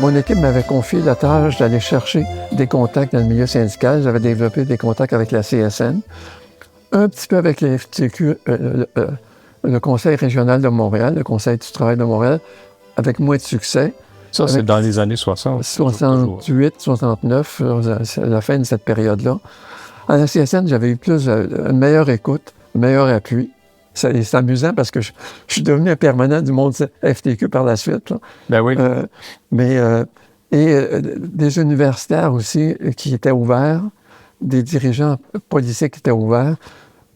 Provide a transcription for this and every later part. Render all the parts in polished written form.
Mon équipe m'avait confié la tâche d'aller chercher des contacts dans le milieu syndical. J'avais développé des contacts avec la CSN, un petit peu avec les FTQ, le Conseil régional de Montréal, le Conseil du travail de Montréal, avec moins de succès. Ça, c'est dans les années 60. 68, 69, c'est la fin de cette période-là. À la CSN, j'avais eu une meilleure écoute, un meilleur appui. C'est amusant parce que je suis devenu un permanent du monde FTQ par la suite. Là. Ben oui. Des universitaires aussi qui étaient ouverts, des dirigeants politiques qui étaient ouverts.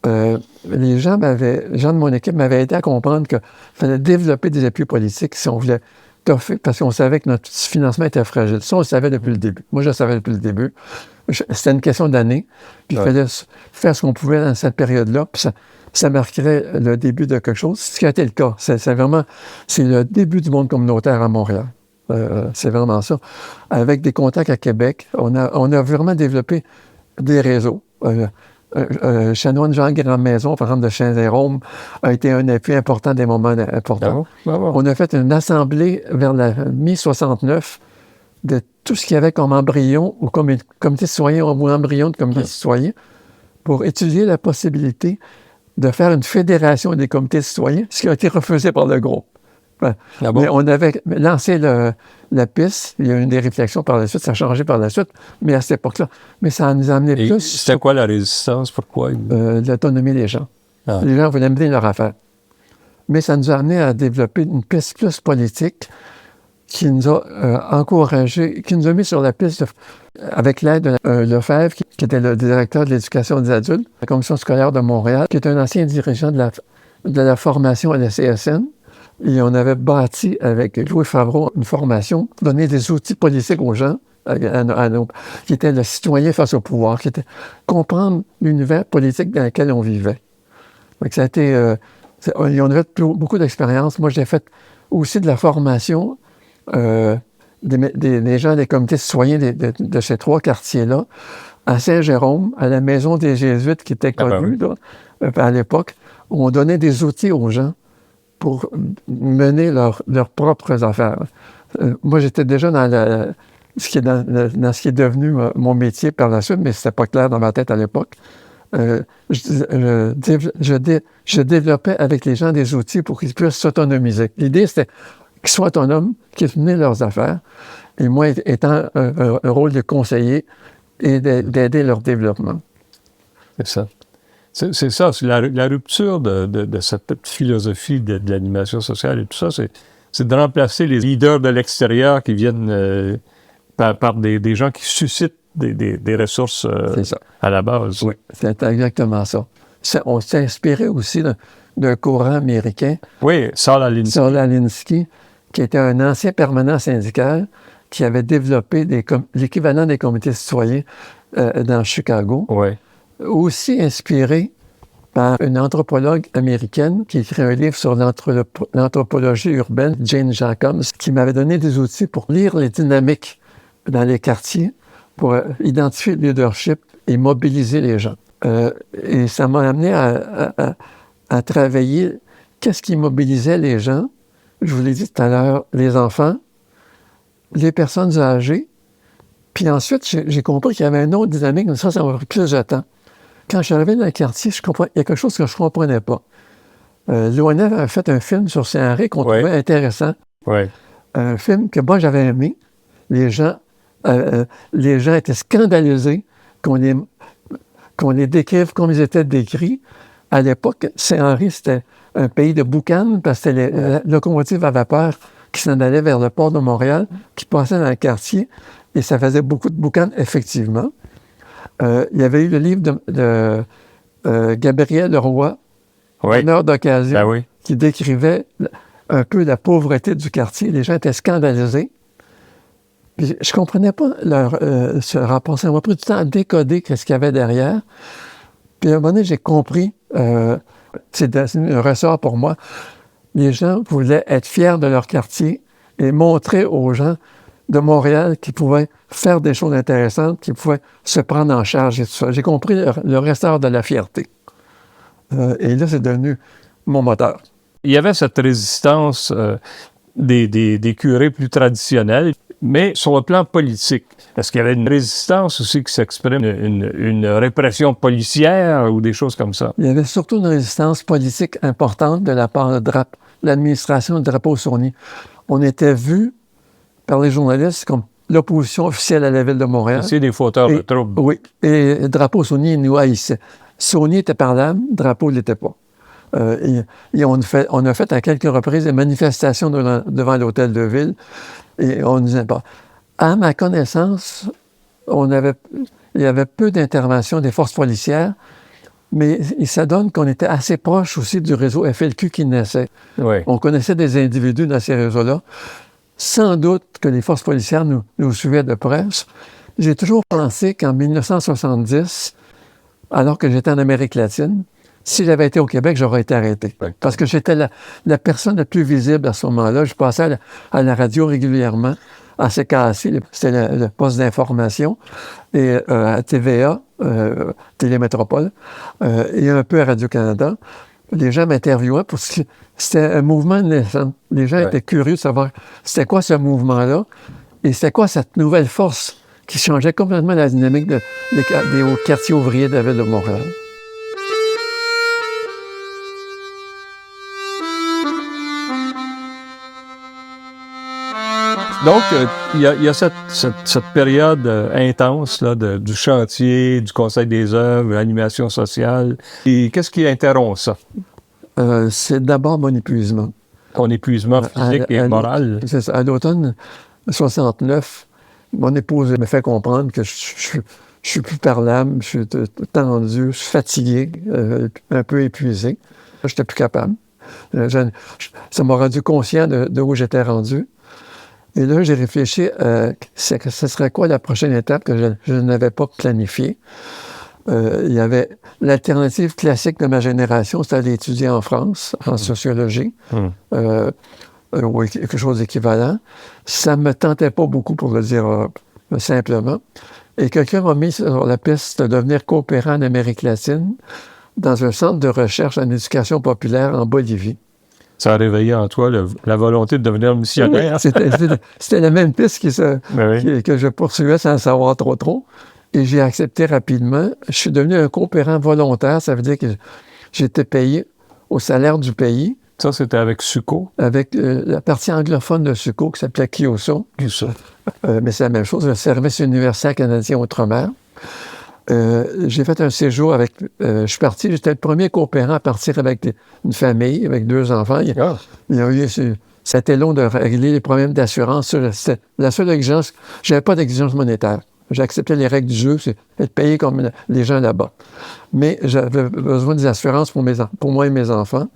Les gens de mon équipe m'avaient aidé à comprendre qu'il fallait développer des appuis politiques si on voulait toffer, parce qu'on savait que notre financement était fragile. Ça, on le savait depuis le début. Moi, je le savais depuis le début. C'était une question d'année. Puis il fallait faire ce qu'on pouvait dans cette période-là. Puis ça marquerait le début de quelque chose, ce qui a été le cas. C'est le début du monde communautaire à Montréal. C'est vraiment ça. Avec des contacts à Québec, on a vraiment développé des réseaux. Chanoine Jean Grandmaison, par exemple, de Saint-Jérôme, a été un appui important des moments importants. Bravo. On a fait une assemblée vers la mi-69 de tout ce qu'il y avait comme embryon ou comme comité citoyen ou embryon de comité citoyen pour étudier la possibilité de faire une fédération des comités citoyens, ce qui a été refusé par le groupe. Mais on avait lancé la piste, il y a eu des réflexions par la suite, ça a changé par la suite, mais à cette époque-là. Mais ça nous a amené plus... C'était quoi la résistance? Pourquoi? L'autonomie des gens. Les gens voulaient mener leur affaire. Mais ça nous a amené à développer une piste plus politique qui nous a encouragés, qui nous a mis sur la piste avec l'aide de Lefebvre, qui était le directeur de l'éducation des adultes, la Commission scolaire de Montréal, qui est un ancien dirigeant de la formation à la CSN. Et on avait bâti avec Louis Favreau une formation, donner des outils politiques aux gens, qui étaient le citoyen face au pouvoir, qui était comprendre l'univers politique dans lequel on vivait. Donc ça a été... on avait beaucoup d'expérience. Moi, j'ai fait aussi de la formation des gens des comités citoyens de ces trois quartiers-là, à Saint-Jérôme, à la Maison des Jésuites, qui était connue à l'époque, où on donnait des outils aux gens pour mener leurs propres affaires. Moi, j'étais déjà dans ce qui est devenu mon métier par la suite, mais c'était pas clair dans ma tête à l'époque. Je développais avec les gens des outils pour qu'ils puissent s'autonomiser. L'idée, c'était qu'ils soient autonomes, qu'ils menent leurs affaires, et moi, étant un rôle de conseiller et d'aider leur développement. C'est ça. C'est ça, c'est la rupture de cette philosophie de l'animation sociale et tout ça, c'est de remplacer les leaders de l'extérieur qui viennent par des gens qui suscitent des ressources à la base. Oui, c'est exactement ça. On s'est inspiré aussi d'un courant américain. Oui, Saul Alinsky. Saul Alinsky, qui était un ancien permanent syndical qui avait développé l'équivalent des comités citoyens dans Chicago. Oui. Aussi inspiré par une anthropologue américaine qui écrit un livre sur l'anthropologie urbaine, Jane Jacobs, qui m'avait donné des outils pour lire les dynamiques dans les quartiers, pour identifier le leadership et mobiliser les gens. Et ça m'a amené à travailler qu'est-ce qui mobilisait les gens. Je vous l'ai dit tout à l'heure, les enfants, les personnes âgées. Puis ensuite, j'ai compris qu'il y avait une autre dynamique, mais ça m'a pris plus de temps. Quand je suis arrivé dans le quartier, il y a quelque chose que je ne comprenais pas. L'ONF a fait un film sur Saint-Henri qu'on trouvait intéressant. Oui. Un film que moi, j'avais aimé. Les gens étaient scandalisés qu'on les décrive comme ils étaient décrits. À l'époque, Saint-Henri, c'était un pays de boucanes, parce que c'était les locomotives à vapeur qui s'en allaient vers le port de Montréal, qui passaient dans le quartier, et ça faisait beaucoup de boucanes, effectivement. Il y avait eu le livre de Gabriel Leroy, Honneur d'occasion, qui décrivait un peu la pauvreté du quartier. Les gens étaient scandalisés. Puis je ne comprenais pas ce rapport. Ça m'a pris du temps à décoder ce qu'il y avait derrière. Puis à un moment donné, j'ai compris, c'est un ressort pour moi, les gens voulaient être fiers de leur quartier et montrer aux gens de Montréal qui pouvaient faire des choses intéressantes, qui pouvaient se prendre en charge et tout ça. J'ai compris le ressort de la fierté. Et là, c'est devenu mon moteur. Il y avait cette résistance des curés plus traditionnels. Mais sur le plan politique, est-ce qu'il y avait une résistance aussi qui s'exprime, une répression policière ou des choses comme ça? Il y avait surtout une résistance politique importante de la part de l'administration de Drapeau-Saunier. On était vu par les journalistes comme l'opposition officielle à la Ville de Montréal. C'est des fauteurs de troubles. Oui, et Drapeau-Saunier nous haïssait. Saunier était parlable, Drapeau ne l'était pas. Et on a fait à quelques reprises des manifestations devant l'hôtel de ville et on ne disait pas. À ma connaissance, il y avait peu d'intervention des forces policières, mais ça donne qu'on était assez proche aussi du réseau FLQ qui naissait. Oui. On connaissait des individus dans ces réseaux-là. Sans doute que les forces policières nous suivaient de près. J'ai toujours pensé qu'en 1970, alors que j'étais en Amérique latine, si j'avais été au Québec, j'aurais été arrêté. Parce que j'étais la personne la plus visible à ce moment-là. Je passais à la radio régulièrement, à CKAC, c'était le poste d'information, et à TVA, Télémétropole, et un peu à Radio-Canada. Les gens m'interviewaient parce que c'était un mouvement naissant. Les gens étaient curieux de savoir c'était quoi ce mouvement-là et c'était quoi cette nouvelle force qui changeait complètement la dynamique des quartiers ouvriers de la Ville de Montréal. Donc, il y a cette période intense là, du chantier, du Conseil des œuvres, l'animation sociale. Et qu'est-ce qui interrompt ça? C'est d'abord mon épuisement. Ton épuisement physique et moral? C'est ça. À l'automne 69, mon épouse me fait comprendre que je suis plus parlable, je suis tendu, je suis fatigué, un peu épuisé. Je n'étais plus capable. Ça m'a rendu conscient de où j'étais rendu. Et là, j'ai réfléchi ce serait quoi la prochaine étape que je n'avais pas planifiée. Il y avait l'alternative classique de ma génération, c'était d'étudier en France, en sociologie, ou quelque chose d'équivalent. Ça ne me tentait pas beaucoup, pour le dire simplement. Et quelqu'un m'a mis sur la piste de devenir coopérant en Amérique latine dans un centre de recherche en éducation populaire en Bolivie. Ça a réveillé en toi la volonté de devenir missionnaire. Oui, c'était la même piste que je poursuivais sans savoir trop. Et j'ai accepté rapidement. Je suis devenu un coopérant volontaire. Ça veut dire que j'étais payé au salaire du pays. Ça, c'était avec SUCO? Avec la partie anglophone de SUCO qui s'appelait KIOSO. Mais c'est la même chose, le Service universitaire canadien Outre-mer. J'ai fait un séjour avec... je suis parti, j'étais le premier coopérant à partir avec une famille, avec 2 enfants. C'était long de régler les problèmes d'assurance. C'était la seule exigence. Je n'avais pas d'exigence monétaire. J'acceptais les règles du jeu, c'est être payé comme les gens là-bas. Mais j'avais besoin des assurances pour moi et mes enfants.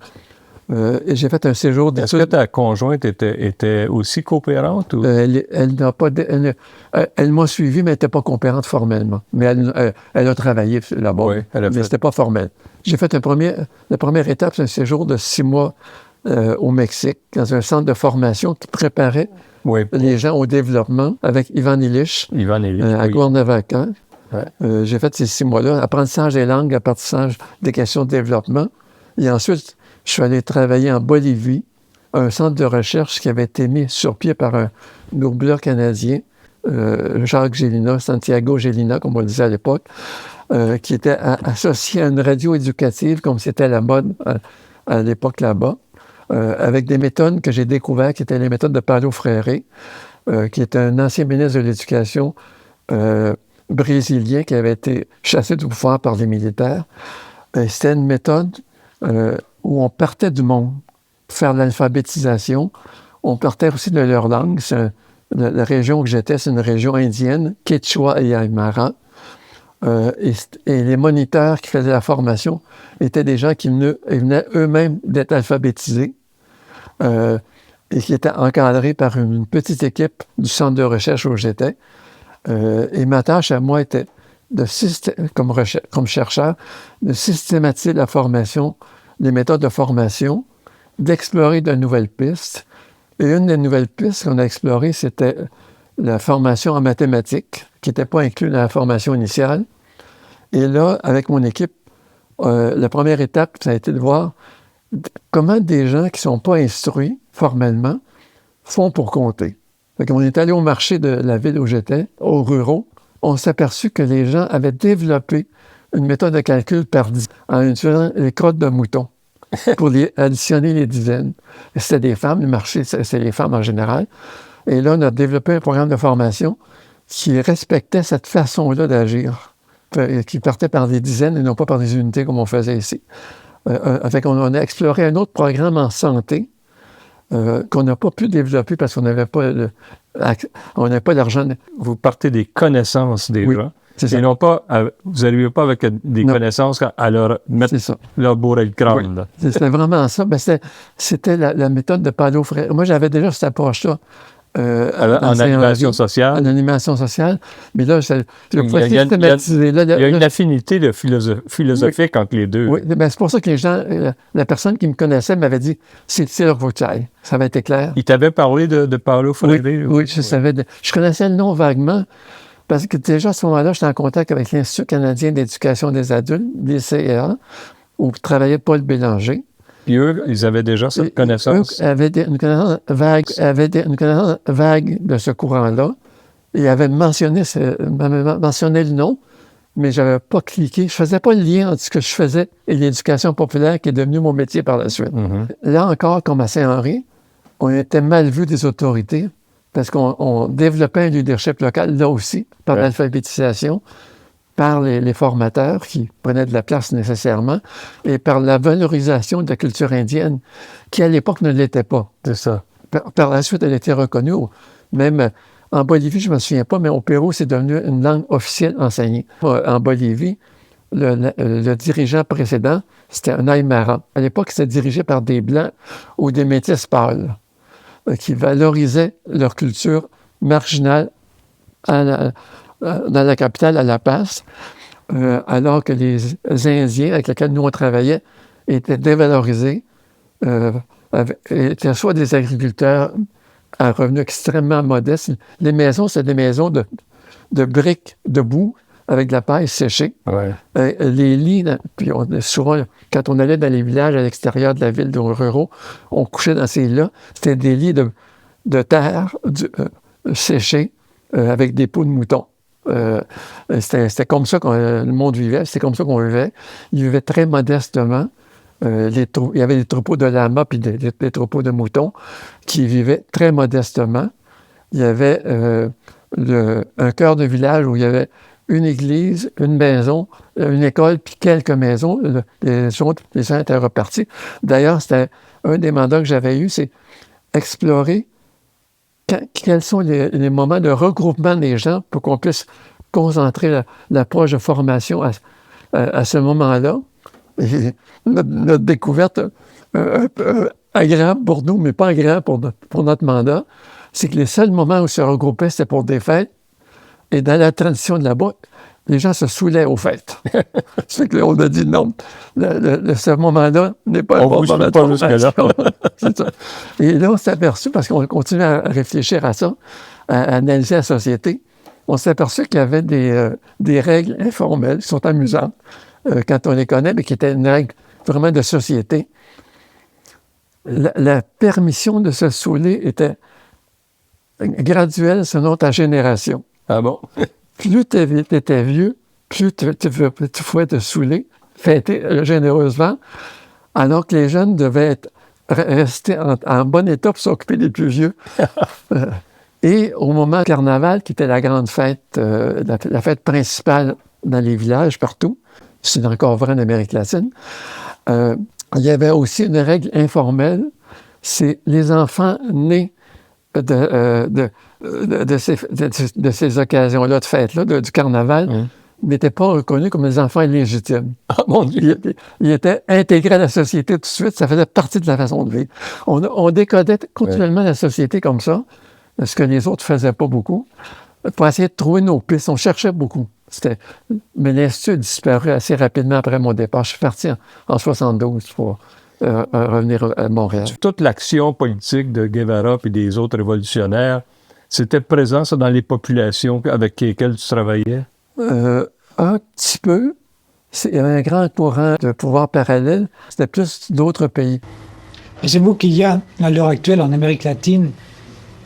Et j'ai fait un séjour d'études. Est-ce que ta conjointe était aussi coopérante? Ou? Elle m'a suivi, mais elle n'était pas coopérante formellement. Mais elle a travaillé là-bas, oui, mais c'était pas formel. J'ai fait la première étape, c'est un séjour de 6 mois au Mexique, dans un centre de formation qui préparait les gens au développement avec Ivan Illich à Cuernavaca. J'ai fait ces 6 mois-là, apprentissage des langues, apprentissage des questions de développement. Et ensuite, je suis allé travailler en Bolivie, un centre de recherche qui avait été mis sur pied par un doubleur canadien, Jacques Gélina, Santiago Gélina, comme on le disait à l'époque, qui était associé à une radio éducative, comme c'était la mode à l'époque là-bas, avec des méthodes que j'ai découvertes, qui étaient les méthodes de Paulo Freire, qui était un ancien ministre de l'Éducation brésilien qui avait été chassé du pouvoir par les militaires. C'était une méthode où on partait du monde pour faire l'alphabétisation. On partait aussi de leur langue. La région où j'étais, c'est une région indienne, Quechua et Aymara. Et les moniteurs qui faisaient la formation étaient des gens qui venaient eux-mêmes d'être alphabétisés et qui étaient encadrés par une petite équipe du centre de recherche où j'étais. Et ma tâche à moi était, comme chercheur, de systématiser la formation, les méthodes de formation, d'explorer de nouvelles pistes. Et une des nouvelles pistes qu'on a explorées, c'était la formation en mathématiques, qui n'était pas inclue dans la formation initiale. Et là, avec mon équipe, la première étape, ça a été de voir comment des gens qui ne sont pas instruits formellement font pour compter. Fait qu'on est allé au marché de la ville où j'étais, aux ruraux. On s'est aperçu que les gens avaient développé une méthode de calcul par dizaine en utilisant les crottes de mouton pour additionner les dizaines. C'était des femmes, le marché, c'est les femmes en général. Et là, on a développé un programme de formation qui respectait cette façon-là d'agir, qui partait par des dizaines et non pas par des unités comme on faisait ici. Fait on a exploré un autre programme en santé qu'on n'a pas pu développer parce qu'on n'avait pas l'argent. Vous partez des connaissances des gens. C'est ça. Et non pas, vous n'arrivez pas avec des connaissances à leur mettre leur bourrer le crâne. Oui. C'était vraiment ça. Ben, c'était la méthode de Paulo Freire. Moi, j'avais déjà cette approche-là. En animation sociale. En animation sociale. Mais là, je pouvais systématiser. Il y a une affinité de philosophique entre les deux. Oui, ben, c'est pour ça que les gens, la personne qui me connaissait m'avait dit « c'est là qu'il faut que tu ailles ». Ça avait été clair. Il t'avait parlé de Paulo Freire? Oui, je savais. Je connaissais le nom vaguement. Parce que déjà, à ce moment-là, j'étais en contact avec l'Institut canadien d'éducation des adultes, l'ICEA, où travaillait Paul Bélanger. Puis eux, ils avaient déjà cette connaissance? Eux avaient une connaissance vague de ce courant-là. Ils avaient mentionné le nom, mais je n'avais pas cliqué. Je ne faisais pas le lien entre ce que je faisais et l'éducation populaire qui est devenu mon métier par la suite. Mm-hmm. Là encore, comme à Saint-Henri, on était mal vu des autorités. Parce qu'on développait un leadership local, là aussi, par l'alphabétisation, par les formateurs qui prenaient de la place nécessairement, et par la valorisation de la culture indienne, qui à l'époque ne l'était pas. C'est ça. Par la suite, elle a été reconnue. Même en Bolivie, je ne me souviens pas, mais au Pérou, c'est devenu une langue officielle enseignée. En Bolivie, le dirigeant précédent, c'était un Aymara. À l'époque, c'était dirigé par des Blancs ou des Métis pâles, qui valorisaient leur culture marginale dans la capitale, à La Paz, alors que les Indiens avec lesquels nous on travaillait étaient dévalorisés, étaient soit des agriculteurs à revenus extrêmement modestes. Les maisons, c'est des maisons de briques de boue avec de la paille séchée. Ouais. Les lits, puis souvent, quand on allait dans les villages à l'extérieur de la ville de ruraux, on couchait dans ces lits-là. C'était des lits de terre séchés avec des peaux de mouton. C'était comme ça que le monde vivait. C'était comme ça qu'on vivait. Ils vivaient très modestement. Il y avait des troupeaux de lamas puis des troupeaux de moutons qui vivaient très modestement. Il y avait un cœur de village où il y avait une église, une maison, une école, puis quelques maisons. Les gens étaient repartis. D'ailleurs, c'était un des mandats que j'avais eu, c'est explorer quels sont les moments de regroupement des gens pour qu'on puisse concentrer l'approche de formation à ce moment-là. Et notre découverte agréable pour nous, mais pas agréable pour notre mandat, c'est que les seuls moments où ils se regroupaient, c'était pour des fêtes. Et dans la tradition de là-bas, les gens se saoulaient aux fêtes. C'est que là, on a dit non, ce moment-là n'est pas un bon moment de formation. C'est ça. Et là, on s'est aperçu, parce qu'on continue à réfléchir à ça, à analyser la société, on s'est aperçu qu'il y avait des règles informelles qui sont amusantes quand on les connaît, mais qui étaient une règle vraiment de société. La permission de se saouler était graduelle selon ta génération. Ah bon? Plus tu étais vieux, plus tu pouvais te saouler, fêter généreusement, alors que les jeunes devaient rester en bon état pour s'occuper des plus vieux. Et au moment du carnaval, qui était la grande fête, la fête principale dans les villages partout, c'est encore vrai en Amérique latine, il y avait aussi une règle informelle, c'est les enfants nés de ces occasions-là de fêtes-là, du carnaval, n'étaient pas reconnus comme des enfants illégitimes. Ah, mon Dieu! Ils étaient intégrés à la société tout de suite, ça faisait partie de la façon de vivre. On décodait continuellement la société comme ça, ce que les autres ne faisaient pas beaucoup, pour essayer de trouver nos pistes. On cherchait beaucoup. Mais l'Institut a disparu assez rapidement après mon départ. Je suis parti en 72 pour revenir à Montréal. Toute l'action politique de Guevara et des autres révolutionnaires, c'était présent ça, dans les populations avec lesquelles tu travaillais? Un petit peu. Il y avait un grand courant de pouvoir parallèle. C'était plus d'autres pays. Pensez-vous qu'il y a, à l'heure actuelle, en Amérique latine,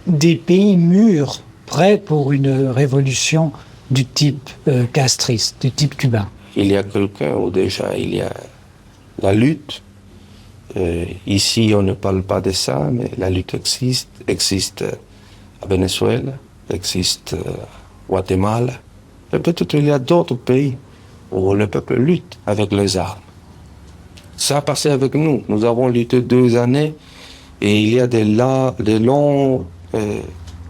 des pays mûrs, prêts pour une révolution du type castriste, du type cubain? Il y a quelqu'un où déjà il y a la lutte. Ici, on ne parle pas de ça, mais la lutte existe à Venezuela, existe au Guatemala. Et peut-être il y a d'autres pays où le peuple lutte avec les armes. Ça a passé avec nous. Nous avons lutté 2 années et il y a des longues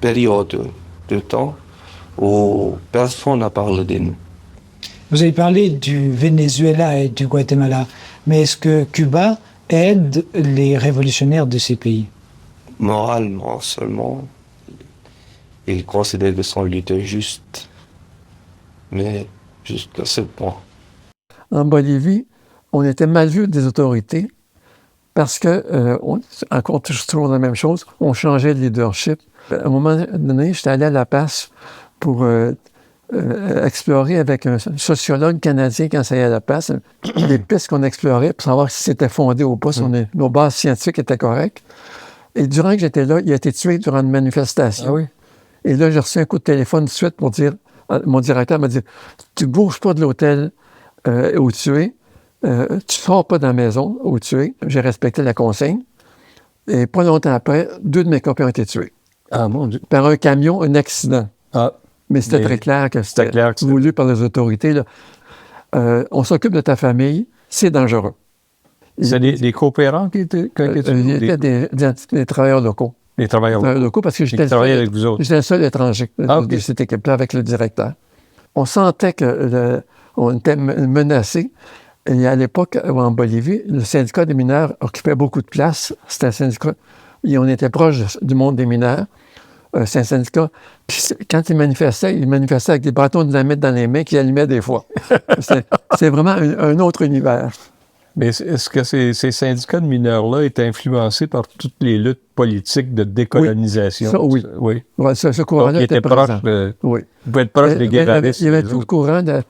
périodes de temps où personne n'a parlé de nous. Vous avez parlé du Venezuela et du Guatemala, mais est-ce que Cuba aide les révolutionnaires de ces pays? Moralement seulement, ils considèrent que son lutte est juste, mais jusqu'à ce point. En Bolivie, on était mal vu des autorités parce que, encore toujours la même chose, on changeait de leadership. À un moment donné, j'étais allé à La Paz pour explorer avec un sociologue canadien qui enseignait à La Paz les pistes qu'on explorait pour savoir si c'était fondé ou pas, si nos bases scientifiques étaient correctes. Et durant que j'étais là, il a été tué durant une manifestation. Ah oui? Et là, j'ai reçu un coup de téléphone de suite pour dire, mon directeur m'a dit, tu ne bouges pas de l'hôtel où tu es, tu ne sors pas de la maison où tu es. J'ai respecté la consigne. Et pas longtemps après, 2 de mes copains ont été tués. Ah mon Dieu. Par un camion, un accident. Ah. Mais c'était très clair que c'était voulu par les autorités. Là. On s'occupe de ta famille, c'est dangereux. C'est des coopérants qui étaient il était des travailleurs locaux. Des travailleurs locaux parce que j'étais le seul étranger de cette équipe-là avec le directeur. On sentait qu'on était menacé. Et à l'époque, en Bolivie, le syndicat des mineurs occupait beaucoup de place. C'était un syndicat. Et on était proche du monde des mineurs. C'est un syndicat. Puis quand ils manifestaient avec des bâtons de dynamite dans les mains qu'ils allumaient des fois. C'est vraiment un autre univers. Mais est-ce que ces syndicats de mineurs-là étaient influencés par toutes les luttes politiques de décolonisation? Oui. Ça, oui. Ouais, ce courant-là était présent. Oui. Vous pouvez être proche des guerraristes. Il y avait tout le courant de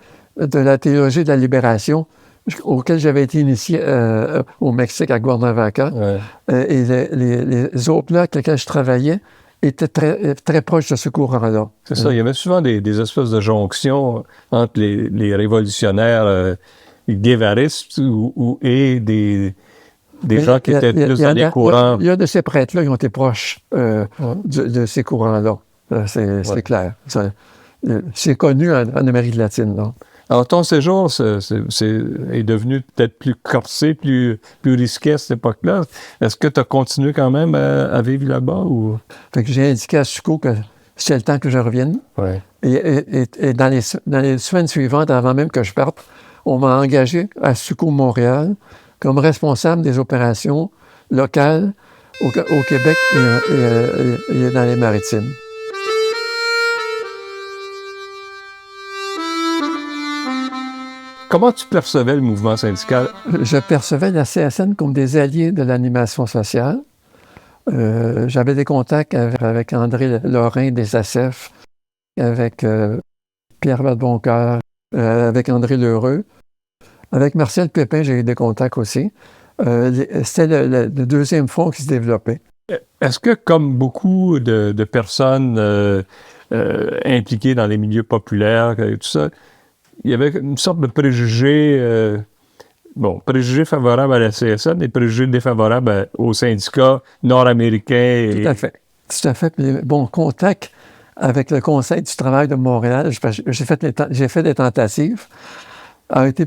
la théologie de la libération auquel j'avais été initié au Mexique, à Cuernavaca. Ouais. Et les autres là avec lesquels je travaillais étaient très, très proches de ce courant-là. C'est ça. Il y avait souvent des espèces de jonctions entre les révolutionnaires guévaristes et des gens qui étaient plus dans les courants. Il y a de ces prêtres-là qui ont été proches de ces courants-là. C'est clair. C'est connu en Amérique latine. Là. Alors, ton séjour est devenu peut-être plus corsé, plus risqué à cette époque-là. Est-ce que tu as continué quand même à vivre là-bas? Ou... Fait que j'ai indiqué à Suco que c'était le temps que je revienne. Ouais. Et dans les semaines suivantes, avant même que je parte, on m'a engagé à Suco Montréal comme responsable des opérations locales au Québec et dans les Maritimes. Comment tu percevais le mouvement syndical? Je percevais la CSN comme des alliés de l'animation sociale. J'avais des contacts avec André Lorrain des ACEF, avec Pierre Vadeboncoeur, avec André Lheureux. Avec Marcel Pépin, j'ai eu des contacts aussi. C'était le deuxième front qui se développait. Est-ce que, comme beaucoup de personnes impliquées dans les milieux populaires et tout ça, il y avait une sorte de préjugé, préjugé favorable à la CSN et préjugé défavorable aux syndicats nord-américains? Tout à fait. Tout à fait. Puis, bon, contact avec le Conseil du travail de Montréal, j'ai fait des tentatives, a été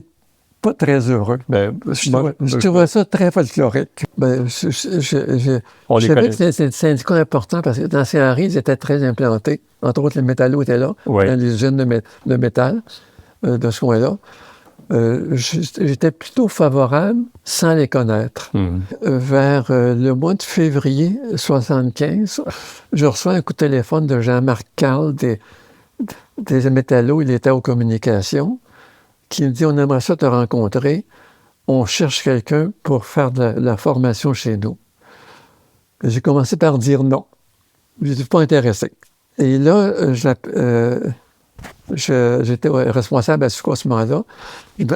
pas très heureux. Je trouvais ça très folklorique. Je savais que c'était un syndicat important parce que dans Saint-Henri, ils étaient très implantés. Entre autres, les métallos étaient là, dans les usines de métal de ce coin-là. J'étais plutôt favorable sans les connaître. Vers le mois de février 1975, je reçois un coup de téléphone de Jean-Marc Carl des métallos, il était aux communications, qui me dit « On aimerait ça te rencontrer. On cherche quelqu'un pour faire de la formation chez nous. » J'ai commencé par dire non. Je n'étais pas intéressé. Et là, j'étais responsable à Suco à ce moment-là.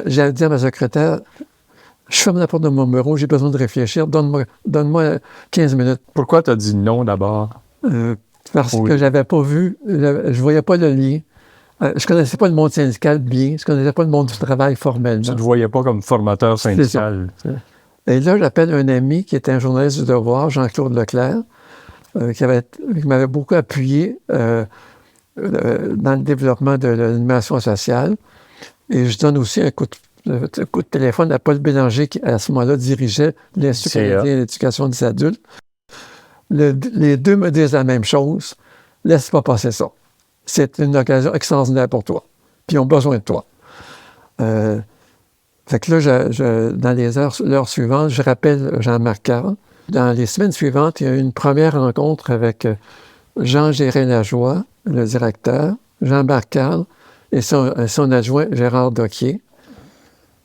J'ai dit à ma secrétaire « Je ferme la porte de mon bureau, j'ai besoin de réfléchir. Donne-moi 15 minutes. » Pourquoi tu as dit non d'abord? parce que j'avais pas vu, je voyais pas le lien. Je connaissais pas le monde syndical bien, je connaissais pas le monde du travail formellement. Tu ne te voyais pas comme formateur syndical. Et là, j'appelle un ami qui était un journaliste du Devoir, Jean-Claude Leclerc, qui m'avait beaucoup appuyé dans le développement de l'animation sociale. Et je donne aussi un coup de téléphone à Paul Bélanger, qui, à ce moment-là, dirigeait l'Institut canadien d'éducation des adultes. Les deux me disent la même chose. Laisse pas passer ça. C'est une occasion extraordinaire pour toi. Puis ils ont besoin de toi. Fait que là, dans l'heure suivante, je rappelle Jean-Marc Carl. Dans les semaines suivantes, il y a eu une première rencontre avec Jean Gérin-Lajoie, le directeur, Jean-Marc Carl et son adjoint Gérard Doquier,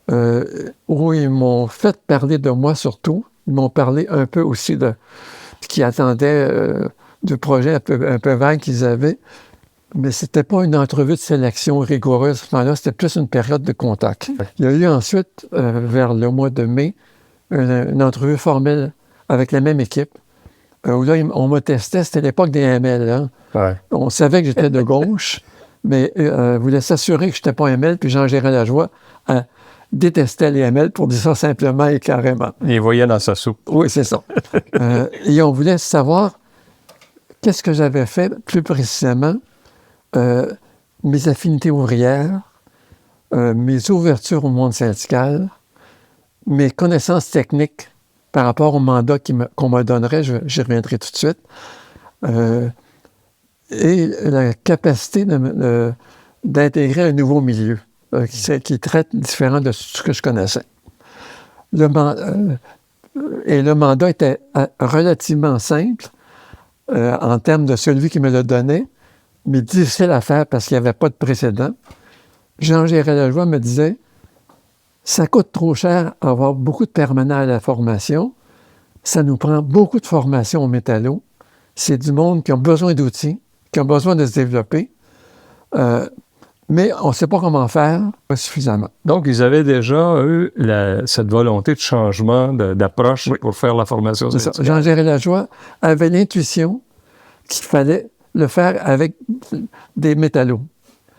où ils m'ont fait parler de moi surtout. Ils m'ont parlé un peu aussi de ce qu'ils attendaient du projet un peu vague qu'ils avaient. Mais c'était pas une entrevue de sélection rigoureuse. À ce moment-là, c'était plus une période de contact. Il y a eu ensuite, vers le mois de mai, une entrevue formelle avec la même équipe, où là, on me testait. C'était l'époque des ML. Hein. Ouais. On savait que j'étais de gauche, mais voulait s'assurer que je n'étais pas ML, puis Jean Gérin-Lajoie détestait les ML pour dire ça simplement et carrément. Il voyait dans sa soupe. Oui, c'est ça. Et on voulait savoir qu'est-ce que j'avais fait plus précisément. Mes affinités ouvrières, mes ouvertures au monde syndical, mes connaissances techniques par rapport au mandat qu'on me donnerait, j'y reviendrai tout de suite, et la capacité d'intégrer un nouveau milieu qui est très différent de ce que je connaissais. Le mandat était relativement simple en termes de celui qui me le donnait, mais difficile à faire parce qu'il n'y avait pas de précédent. Jean Gérin-Lajoie me disait « Ça coûte trop cher avoir beaucoup de permanents à la formation. Ça nous prend beaucoup de formation au métallo. C'est du monde qui a besoin d'outils, qui a besoin de se développer. Mais on ne sait pas comment faire suffisamment. » Donc, ils avaient déjà, eux, cette volonté de changement d'approche pour faire la formation syndicale. Jean Gérin-Lajoie avait l'intuition qu'il fallait le faire avec des métallos.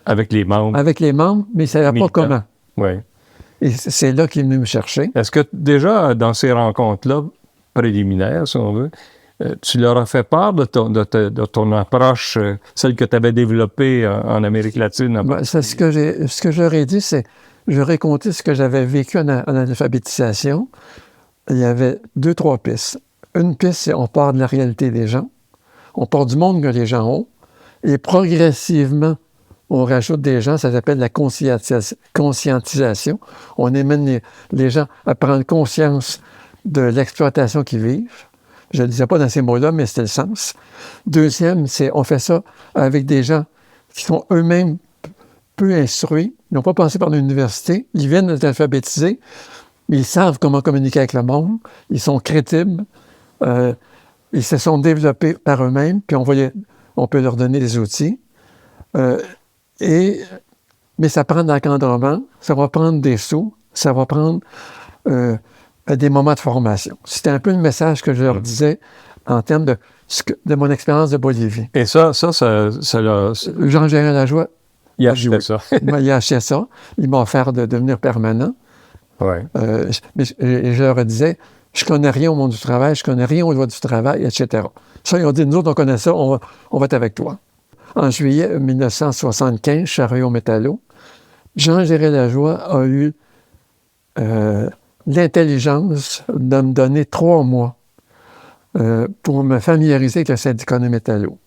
Avec les membres. Avec les membres, mais il ne savait pas comment. Oui. Et c'est là qu'il est venu me chercher. Est-ce que déjà, dans ces rencontres-là, préliminaires, si on veut, tu leur as fait part de ton approche, celle que tu avais développée en Amérique latine? Ce que j'aurais dit, c'est, j'aurais compté ce que j'avais vécu en alphabétisation. Il y avait 2-3 pistes. Une piste, c'est on part de la réalité des gens. On part du monde que les gens ont. Et progressivement, on rajoute des gens, ça s'appelle la conscientisation. On amène les gens à prendre conscience de l'exploitation qu'ils vivent. Je ne le disais pas dans ces mots-là, mais c'était le sens. Deuxième, c'est on fait ça avec des gens qui sont eux-mêmes peu instruits. Ils n'ont pas passé par l'université. Ils viennent d'être alphabétisés. Ils savent comment communiquer avec le monde. Ils sont crédibles. Ils se sont développés par eux-mêmes, puis on peut leur donner des outils. Mais ça prend de l'encadrement, ça va prendre des sous, ça va prendre des moments de formation. C'était un peu le message que je leur disais en termes de mon expérience de Bolivie. Et ça l'a... Jean Gérin-Lajoie, il a acheté ça. Il a acheté ça. Il m'a offert de devenir permanent. Ouais. Je leur disais, je connais rien au monde du travail, je connais rien aux lois du travail, etc. Ça, ils ont dit, nous autres, on connaît ça, on va être avec toi. En juillet 1975, je suis arrivé au métallo. Jean Gérin-Lajoie a eu l'intelligence de me donner 3 mois pour me familiariser avec le syndicat de métallo.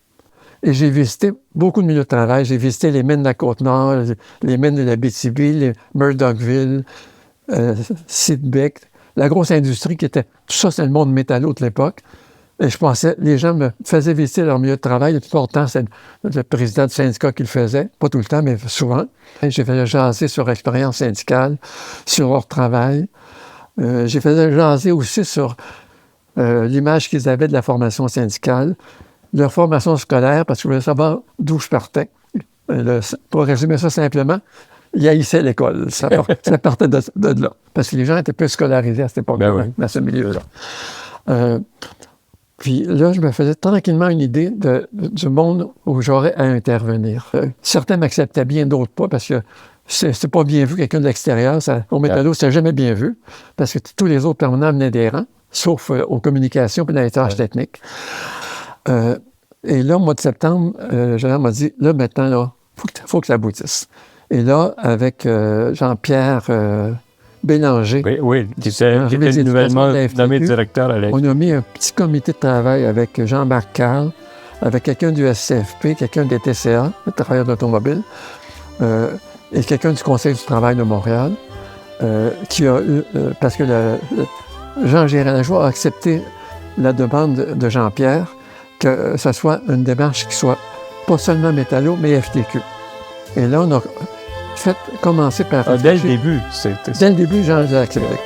Et j'ai visité beaucoup de milieux de travail. J'ai visité les mines de la Côte-Nord, les mines de la BTB, les Murdochville, Sidbeck, la grosse industrie qui était... Tout ça, c'est le monde métallo de l'époque. Et je pensais, les gens me faisaient visiter leur milieu de travail. Le plus important, c'est le président du syndicat qui le faisait. Pas tout le temps, mais souvent. Et j'ai fait jaser sur l'expérience syndicale, sur leur travail. J'ai fait jaser aussi sur l'image qu'ils avaient de la formation syndicale, leur formation scolaire, parce que je voulais savoir d'où je partais. Pour résumer ça simplement, ils haïssaient l'école. Ça partait de là. Parce que les gens étaient peu scolarisés à cette époque-là, dans ce milieu-là. Puis là, je me faisais tranquillement une idée du monde où j'aurais à intervenir. Certains m'acceptaient bien, d'autres pas, parce que c'est pas bien vu, quelqu'un de l'extérieur. Au métallo, c'était jamais bien vu, parce que tous les autres permanents venaient des rangs, sauf aux communications et dans les tâches techniques. Et là, au mois de septembre, le général m'a dit, là, maintenant, là, faut que ça aboutisse. Et là, avec Jean-Pierre Bélanger, oui, qui était nouvellement nommé directeur à l'Institut. On a mis un petit comité de travail avec Jean-Marc Carl, avec quelqu'un du SCFP, quelqu'un des TCA, le travailleur d'automobile, et quelqu'un du Conseil du travail de Montréal, qui a eu, parce que Jean Gérageois a accepté la demande de Jean-Pierre que ce soit une démarche qui soit pas seulement métallo, mais FTQ. Et là, on a commencé par... dès le début, Dès le début, Jean a accepté.